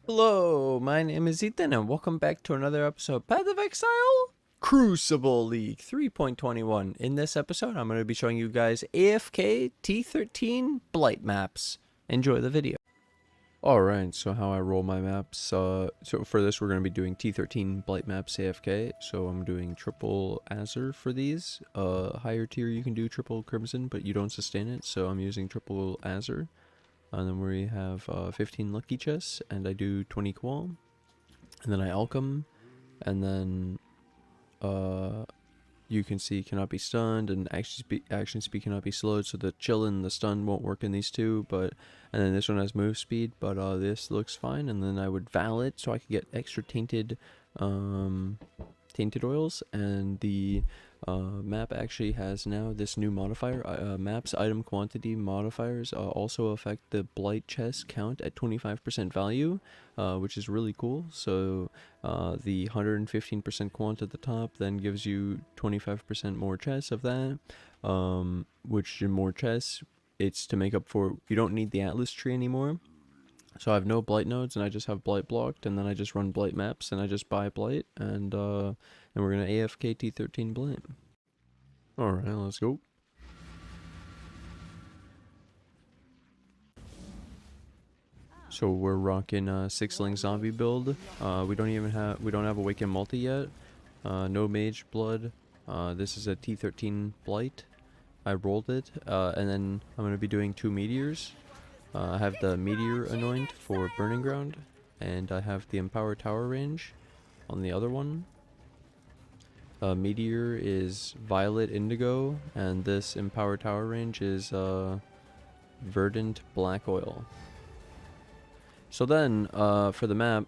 Hello, my name is Ethan and welcome back to another episode of Path of Exile Crucible League 3.21. In this episode, I'm going to be showing you guys AFK T13 Blight maps. Enjoy the video. Alright, so how I roll my maps. So for this, we're going to be doing T13 Blight maps AFK. So I'm doing triple Azure for these. Higher tier you can do triple Crimson, but you don't sustain it, so I'm using triple Azure. And then we have 15 lucky chests, and I do 20 qual, and then I alchem, and then you can see cannot be stunned, and action speed cannot be slowed, so the chill and the stun won't work in these two, and then this one has move speed, but this looks fine. And then I would val it so I could get extra tainted oils, and the map actually has now this new modifier. Maps item quantity modifiers also affect the blight chest count at 25% value, which is really cool. So the 115% quant at the top then gives you 25% more chests of that, which in more chests, it's to make up for, you don't need the atlas tree anymore. So I have no blight nodes, and I just have blight blocked, and then I just run blight maps, and I just buy blight, and we're gonna AFK T13 blight. Alright, let's go. So we're rocking 6-link zombie build. We don't have awakened multi yet. No mage blood. This is a T13 blight. I rolled it, and then I'm gonna be doing 2 meteors. I have the meteor anoint for burning ground, and I have the empower tower range on the other one. Meteor is violet indigo, and this empower tower range is verdant black oil. So then for the map,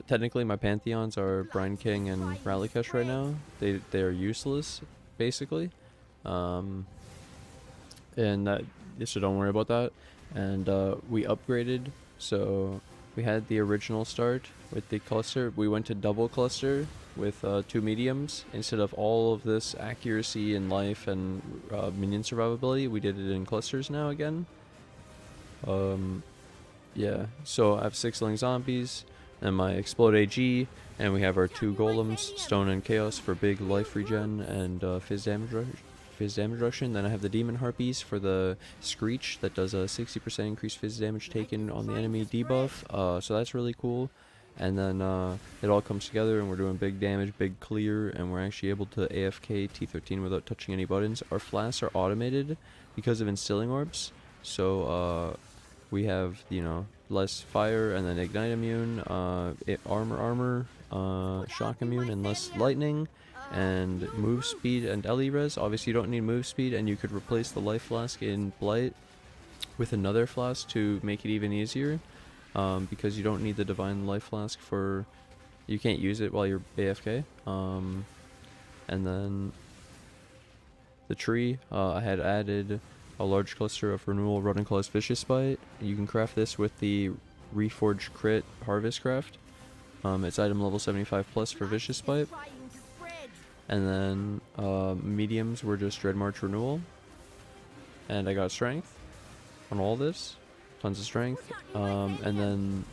technically my Pantheons are Brine King and Ralakesh right now. They are useless basically, and so don't worry about that. And we upgraded, so we had the original start with the cluster. We went to double cluster with 2 mediums instead of all of this accuracy and life and minion survivability. We did it in clusters now again. Yeah, so I have 6-link zombies and my explode AG, and we have our 2 golems, stone and chaos, for big life regen and fizz damage reduction. Then I have the demon harpies for the screech that does a 60% increased fizz damage taken on the enemy debuff, so that's really cool. And then it all comes together, and we're doing big damage, big clear, and we're actually able to AFK T13 without touching any buttons. Our flasks are automated because of instilling orbs, so we have, you know, less fire, and then ignite immune, armor, shock immune, and less lightning, and move speed and LE res. Obviously you don't need move speed, and you could replace the life flask in Blight with another flask to make it even easier, because you don't need the divine life flask for, you can't use it while you're AFK. And then the tree, I had added a large cluster of renewal running claws vicious bite. You can craft this with the reforged crit harvest craft. It's item level 75 plus for vicious bite. And then mediums were just dread march renewal, and I got strength on all this, tons of strength. And then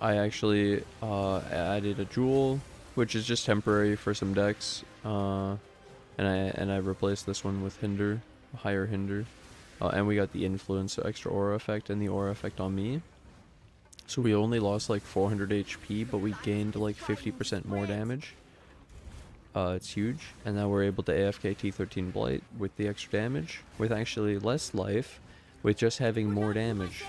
I actually added a jewel, which is just temporary for some decks, and I replaced this one with hinder, higher hinder, and we got the influence, so extra aura effect, and the aura effect on me. So we only lost like 400 HP, but we gained like 50% more damage. It's huge. And now we're able to AFK T13 Blight with the extra damage, with actually less life, with just having more damage.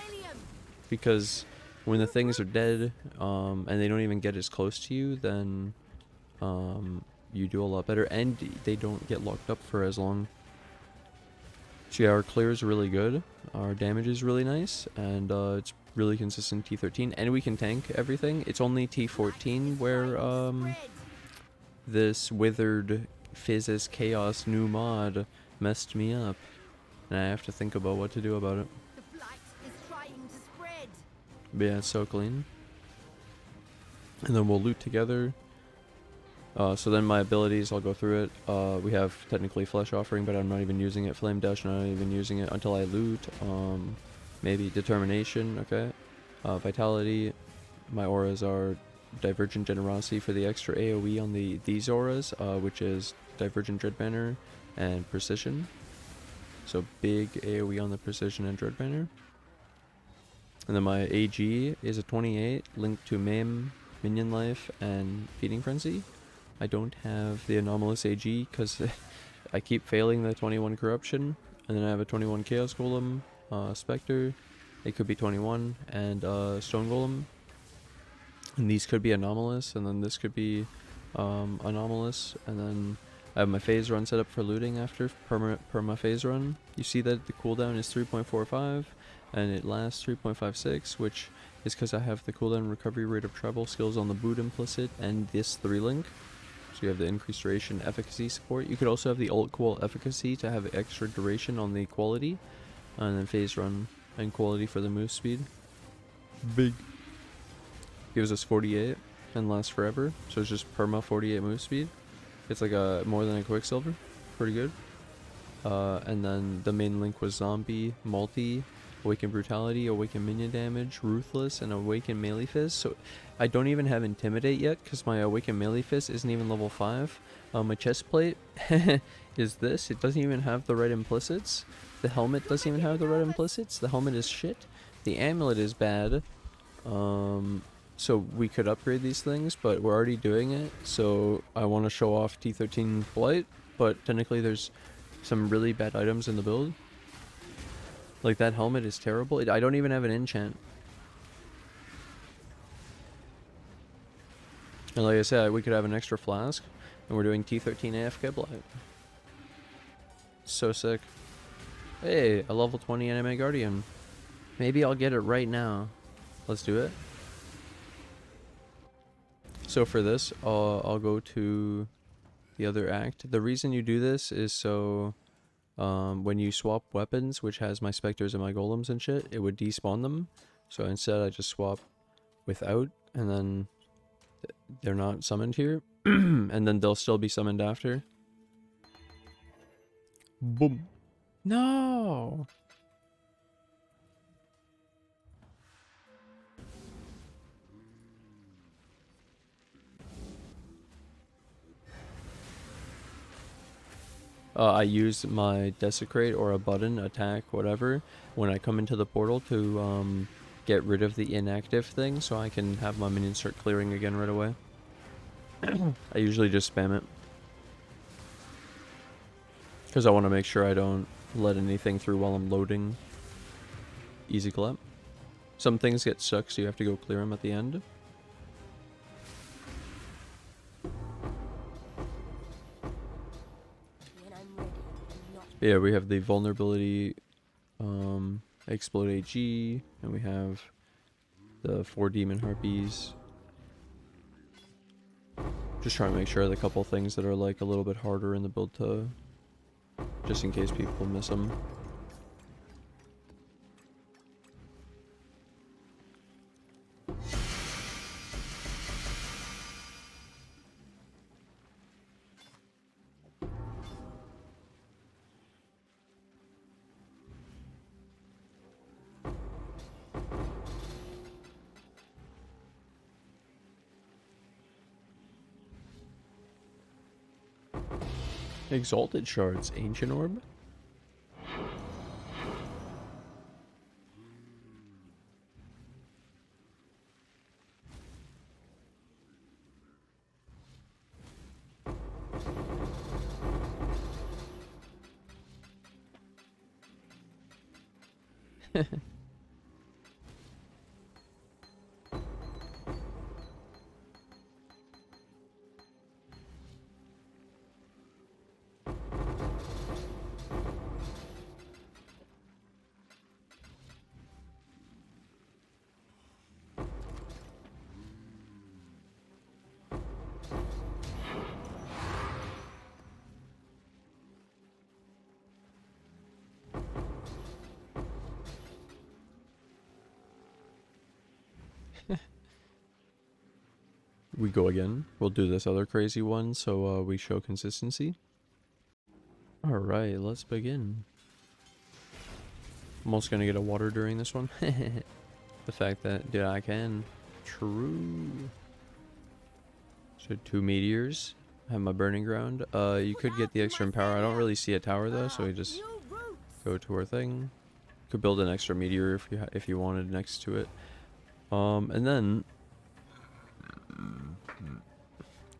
Because when the things are dead, and they don't even get as close to you, then you do a lot better, and they don't get locked up for as long. So yeah, our clear is really good, our damage is really nice, and it's really consistent T13, and we can tank everything. It's only T14 where this withered Fizz's chaos new mod messed me up, and I have to think about what to do about it. But yeah, it's so clean. And then we'll loot together. So then my abilities, I'll go through it. We have technically Flesh Offering, but I'm not even using it. Flame Dash, not even using it until I loot. Maybe Determination, okay. Vitality. My auras are Divergent Generosity for the extra AoE on these auras, which is Divergent Dread Banner and Precision. So big AoE on the Precision and Dread Banner. And then my AG is a 28, linked to Maim, Minion Life, and Feeding Frenzy. I don't have the Anomalous AG because I keep failing the 21 Corruption. And then I have a 21 Chaos Golem, Spectre, it could be 21, and Stone Golem. And these could be anomalous, and then this could be anomalous, and then I have my phase run set up for looting after perma phase run. You see that the cooldown is 3.45, and it lasts 3.56, which is because I have the cooldown recovery rate of treble skills on the boot implicit and this 3-link. So you have the increased duration efficacy support. You could also have the ult qual efficacy to have extra duration on the quality, and then phase run and quality for the move speed. Big. Gives us 48 and lasts forever, so it's just perma 48 move speed. It's like a more than a Quicksilver, pretty good. And then the main link was Zombie, Multi, Awaken Brutality, Awaken Minion Damage, Ruthless, and Awaken Melee Fist. So I don't even have Intimidate yet because my Awaken Melee Fist isn't even level 5. My chest plate is this. It doesn't even have the right implicits. The helmet doesn't even have the right implicits. The helmet is shit. The amulet is bad. So we could upgrade these things, but we're already doing it. So I want to show off T13 Blight, but technically there's some really bad items in the build. Like that helmet is terrible. I don't even have an enchant. And like I said, we could have an extra flask, and we're doing T13 AFK Blight. So sick. Hey, a level 20 anime guardian. Maybe I'll get it right now. Let's do it. So for this, I'll go to the other act. The reason you do this is so when you swap weapons, which has my specters and my golems and shit, it would despawn them. So instead I just swap without, and then they're not summoned here. And then they'll still be summoned after. Boom. No! I use my desecrate or a button, attack, whatever, when I come into the portal to get rid of the inactive thing, so I can have my minions start clearing again right away. I usually just spam it, because I want to make sure I don't let anything through while I'm loading. Easy clap. Some things get stuck, so you have to go clear them at the end. Yeah, we have the vulnerability, explode AG, and we have the 4 demon harpies. Just trying to make sure the couple things that are like a little bit harder in the build to, just in case people miss them. Exalted shards, ancient orb. We go again. We'll do this other crazy one so we show consistency. Alright, let's begin. I'm also gonna get a water during this one. the fact that, yeah, I can. True. So 2 meteors. I have my burning ground. You could get the extra power. I don't really see a tower though, so we just go to our thing. Could build an extra meteor if you wanted next to it. And then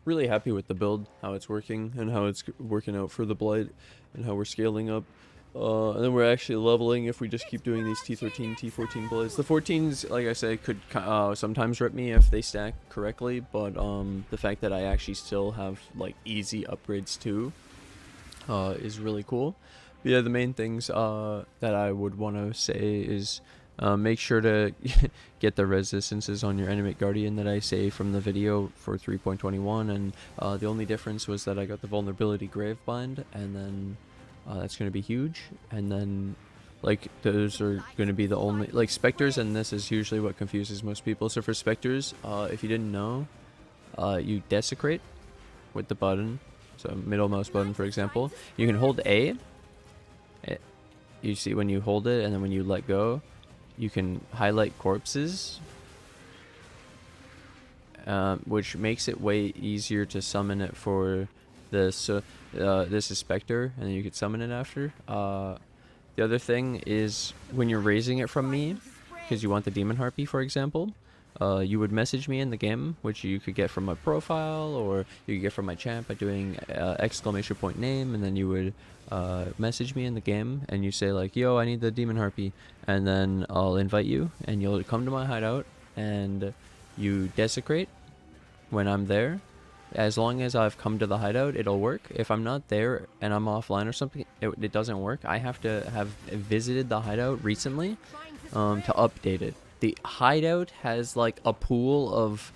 really happy with the build, how it's working and how it's working out for the Blight and how we're scaling up. And then we're actually leveling if we just keep doing these T13, T14 Blights. The 14s, like I said, could sometimes rip me if they stack correctly, but the fact that I actually still have like easy upgrades too is really cool. But yeah, the main things that I would want to say is make sure to get the resistances on your enemy guardian that I say from the video for 3.21, and the only difference was that I got the vulnerability Gravebind, and then that's going to be huge. And then like those are going to be the only, like, Spectres, and this is usually what confuses most people. So for Spectres, if you didn't know, you desecrate with the button, so middle mouse button for example. You can hold A, you see when you hold it, and then when you let go you can highlight corpses, which makes it way easier to summon it for this. So this is Spectre, and then you could summon it after. The other thing is when you're raising it from me, because you want the demon harpy for example, you would message me in the game, which you could get from my profile, or you could get from my chat by doing !name, and then you would message me in the game and you say like, yo, I need the demon harpy, and then I'll invite you and you'll come to my hideout and you desecrate when I'm there. As long as I've come to the hideout, it'll work. If I'm not there and I'm offline or something, it doesn't work. I have to have visited the hideout recently to update it. The hideout has like a pool of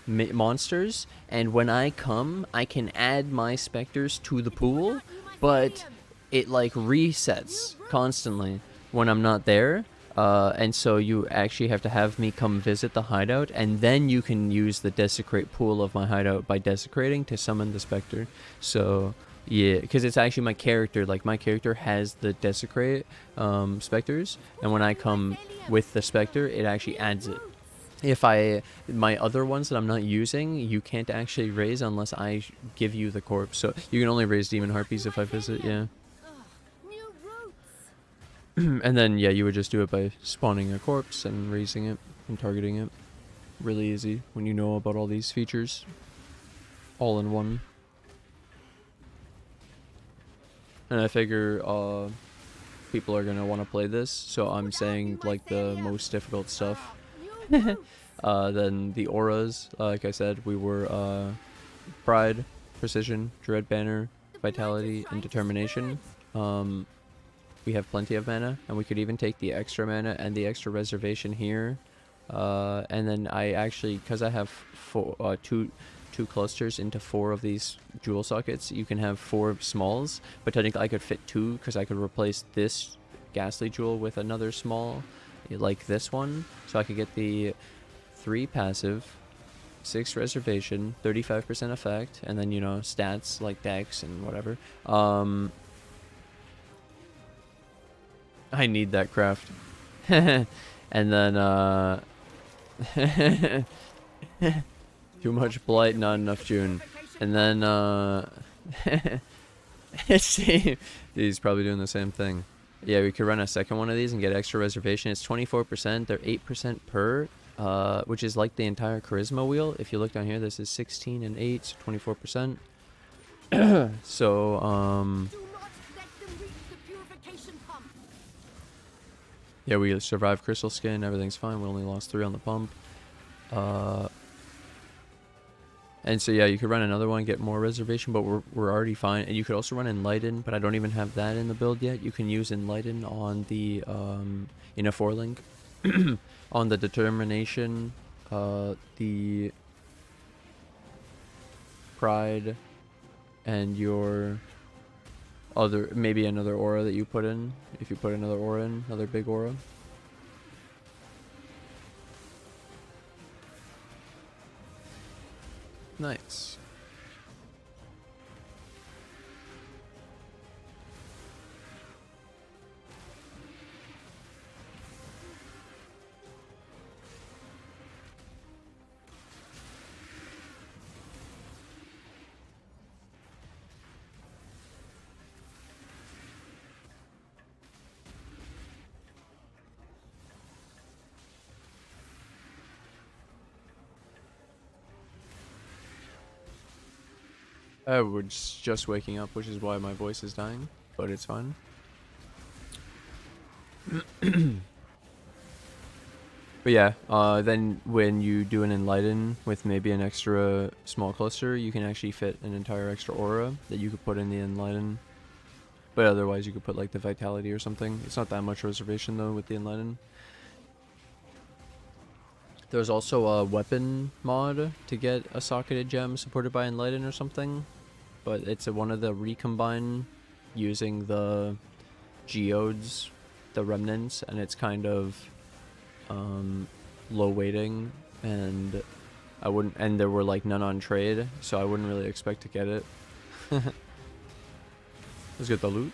monsters, and when I come, I can add my specters to the pool, but it like resets constantly when I'm not there. And so you actually have to have me come visit the hideout, and then you can use the desecrate pool of my hideout by desecrating to summon the spectre. So yeah, because it's actually my character, like my character has the desecrate specters, and when I come with the spectre, it actually adds it. If my other ones that I'm not using, you can't actually raise unless I give you the corpse. So you can only raise demon harpies if I visit, yeah. And then yeah, you would just do it by spawning a corpse and raising it and targeting it. Really easy when you know about all these features all in one. And I figure people are gonna want to play this, so I'm saying like the most difficult stuff. Then the auras, like I said, we were pride, precision, dread banner, vitality, and determination. We have plenty of mana, and we could even take the extra mana and the extra reservation here. And then I actually, because I have two clusters into 4 of these jewel sockets, you can have 4 smalls, but technically I could fit 2 because I could replace this ghastly jewel with another small like this one, so I could get the 3 passive, 6 reservation, 35% effect, and then, you know, stats like dex and whatever. I need that craft. And then too much Blight, not enough June. And then see, he's probably doing the same thing. Yeah, we could run a second one of these and get extra reservation. It's 24%. They're 8% per, which is like the entire charisma wheel. If you look down here, this is 16 and 8, so 24%. So yeah, we survived crystal skin. Everything's fine. We only lost 3 on the pump. And so yeah, you could run another one, get more reservation, but we're already fine. And you could also run Enlighten, but I don't even have that in the build yet. You can use Enlighten on the in a 4-link on the determination, the pride, and your other, maybe another aura that you put in. If you put another aura in, another big aura. Nice. I was just waking up, which is why my voice is dying, but it's fine. But yeah, then when you do an enlighten with maybe an extra small cluster, you can actually fit an entire extra aura that you could put in the enlighten. But otherwise, you could put like the vitality or something. It's not that much reservation though with the enlighten. There's also a weapon mod to get a socketed gem supported by enlighten or something, but it's one of the recombine using the geodes, the remnants, and it's kind of low weighting, and I wouldn't, and there were like none on trade, so I wouldn't really expect to get it. Let's get the loot.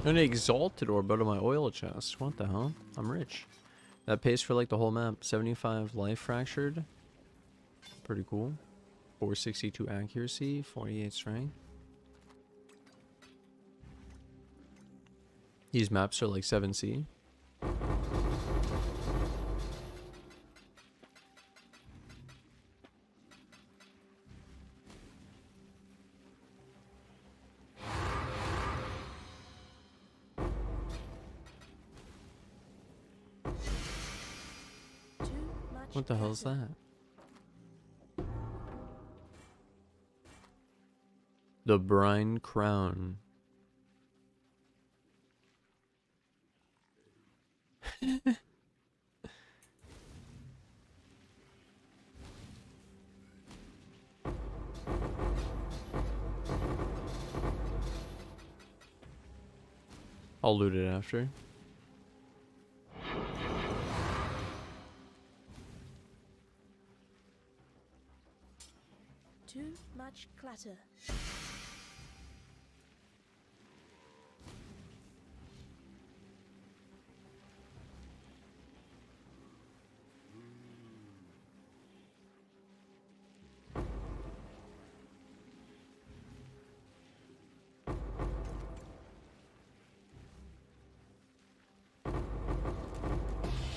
An exalted orb out of my oil chest. What the hell? I'm rich. That pays for like the whole map. 75 life fractured. Pretty cool. 462 accuracy, 48 strength. These maps are like 7C. What the hell is that? The brine crown. I'll loot it after. Too much clutter.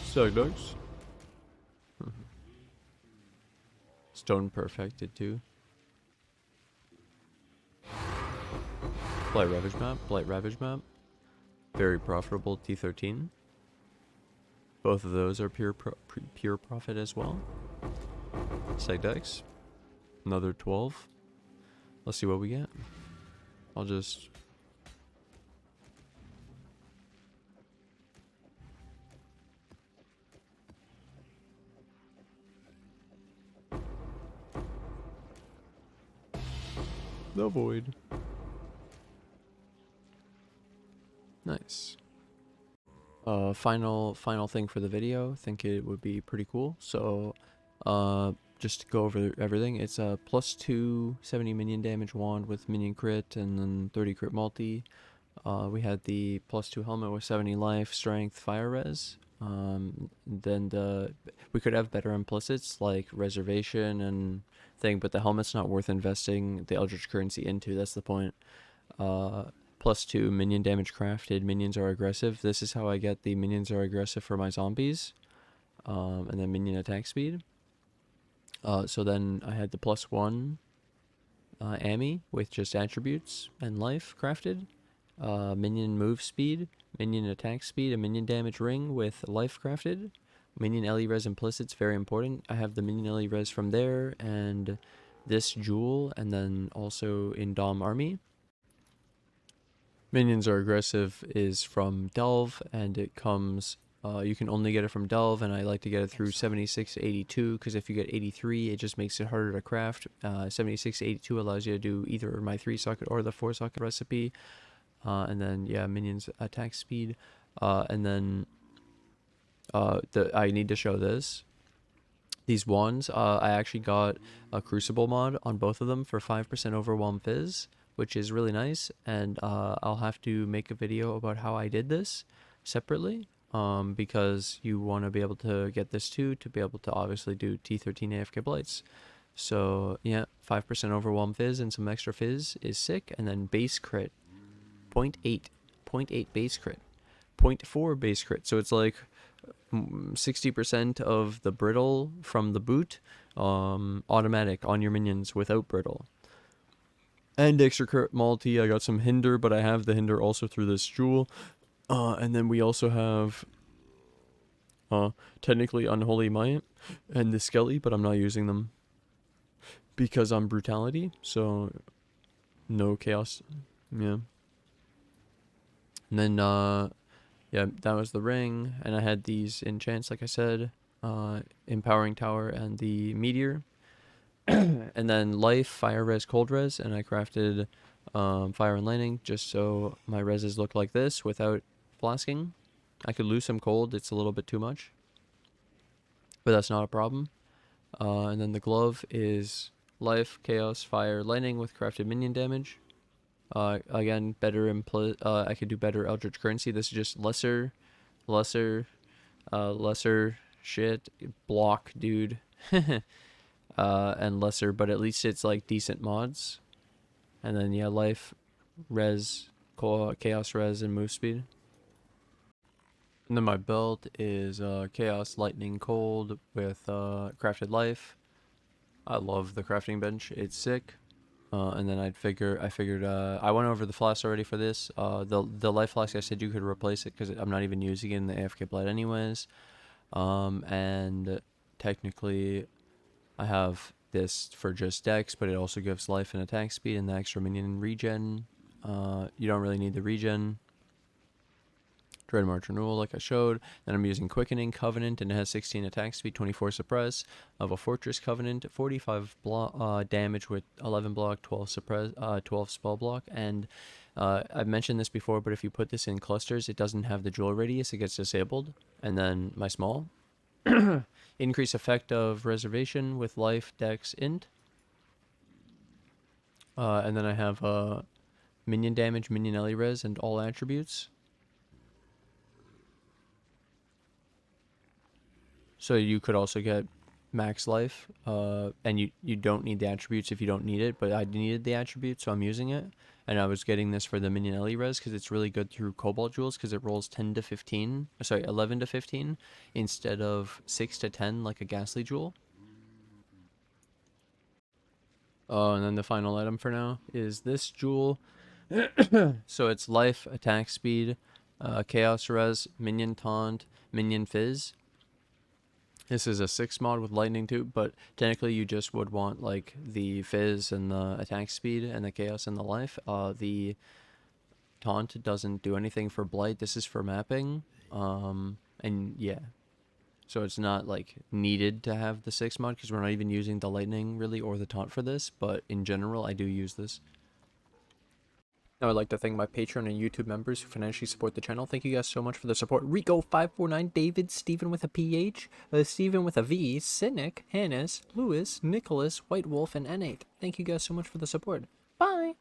Suck ducks. Stone perfected too. Blight Ravage map, Blight Ravage map. Very profitable T13. Both of those are pure profit as well. Seg Dex. Another 12. Let's see what we get. I'll just... The void. Nice. Final thing for the video. Think it would be pretty cool. So, just to go over everything. It's a +2 70 minion damage wand with minion crit and then 30 crit multi. We had the +2 helmet with 70 life, strength, fire res. Then we could have better implicits like reservation and thing, but the helmet's not worth investing the Eldritch currency into. That's the point. +2 minion damage crafted. Minions are aggressive. This is how I get the minions are aggressive for my zombies. And then minion attack speed. So then I had the +1 Ami with just attributes and life crafted. Minion move speed, minion attack speed, a minion damage ring with life crafted. Minion LE res implicits, very important. I have the minion LE res from there and this jewel, and then also in Dom army. Minions are aggressive is from Delve, and it comes You can only get it from Delve, and I like to get it through 76 to 82, because if you get 83, it just makes it harder to craft. 76 to 82 allows you to do either my 3-socket or the 4-socket recipe. And then, yeah, minions attack speed. And then I need to show this. These wands, I actually got a Crucible mod on both of them for 5% Overwhelm Fizz, which is really nice. And I'll have to make a video about how I did this separately. Because you want to be able to get this too, to be able to obviously do T13 AFK Blights. So yeah, 5% Overwhelm Fizz and some extra Fizz is sick. And then base crit, 0.8 base crit, 0.4 base crit. So it's like 60% of the brittle from the boot, automatic on your minions without brittle. And extra crit multi, I got some hinder, but I have the hinder also through this jewel. And then we also have technically Unholy Might and the Skelly, but I'm not using them because I'm Brutality, so no Chaos. Yeah. And then yeah, that was the ring, and I had these enchants, like I said, Empowering Tower and the Meteor. And then Life, Fire Res, Cold Res, and I crafted Fire and Lightning just so my reses look like this without flasking. I could lose some cold, it's a little bit too much, but that's not a problem. And then the glove is Life, Chaos, Fire, Lightning with crafted minion damage. Again, better I could do better Eldritch Currency. This is just lesser shit block, dude. And lesser, but at least it's like decent mods. And then yeah, Life, Res, Chaos Res, and move speed. And then my build is Chaos, Lightning, Cold with crafted Life. I love the crafting bench, it's sick. And then I figured I went over the Flasks already for this. The Life Flask, I said you could replace it because I'm not even using it in the AFK Blight anyways. And technically I have this for just Dex, but it also gives life and attack speed and the extra minion regen. You don't really need the regen. Dread March Renewal, like I showed. Then I'm using Quickening Covenant, and it has 16 attack speed, 24 suppress. Of a Fortress Covenant, 45 damage with 11 block, 12 suppress, 12 spell block. And I've mentioned this before, but if you put this in clusters, it doesn't have the jewel radius; it gets disabled. And then my small increase effect of reservation with life, dex, int. And then I have minion damage, minion ellie res, and all attributes. So you could also get max life, and you don't need the attributes if you don't need it, but I needed the attributes, so I'm using it. And I was getting this for the minion ellie res because it's really good through Cobalt Jewels because it rolls 10 to 15, sorry, 11 to 15 instead of 6 to 10 like a Ghastly Jewel. And then the final item for now is this jewel. So it's life, attack speed, chaos res, minion taunt, minion fizz. This is a 6 mod with lightning too, but technically you just would want like the fizz and the attack speed and the chaos and the life. The taunt doesn't do anything for blight. This is for mapping. And yeah. So it's not like needed to have the 6 mod because we're not even using the lightning really or the taunt for this, but in general I do use this. Now I'd like to thank my Patreon and YouTube members who financially support the channel. Thank you guys so much for the support. Rico549, David, Stephen with a PH, Stephen with a V, Cynic, Hannes, Lewis, Nicholas, White Wolf, and N8. Thank you guys so much for the support. Bye!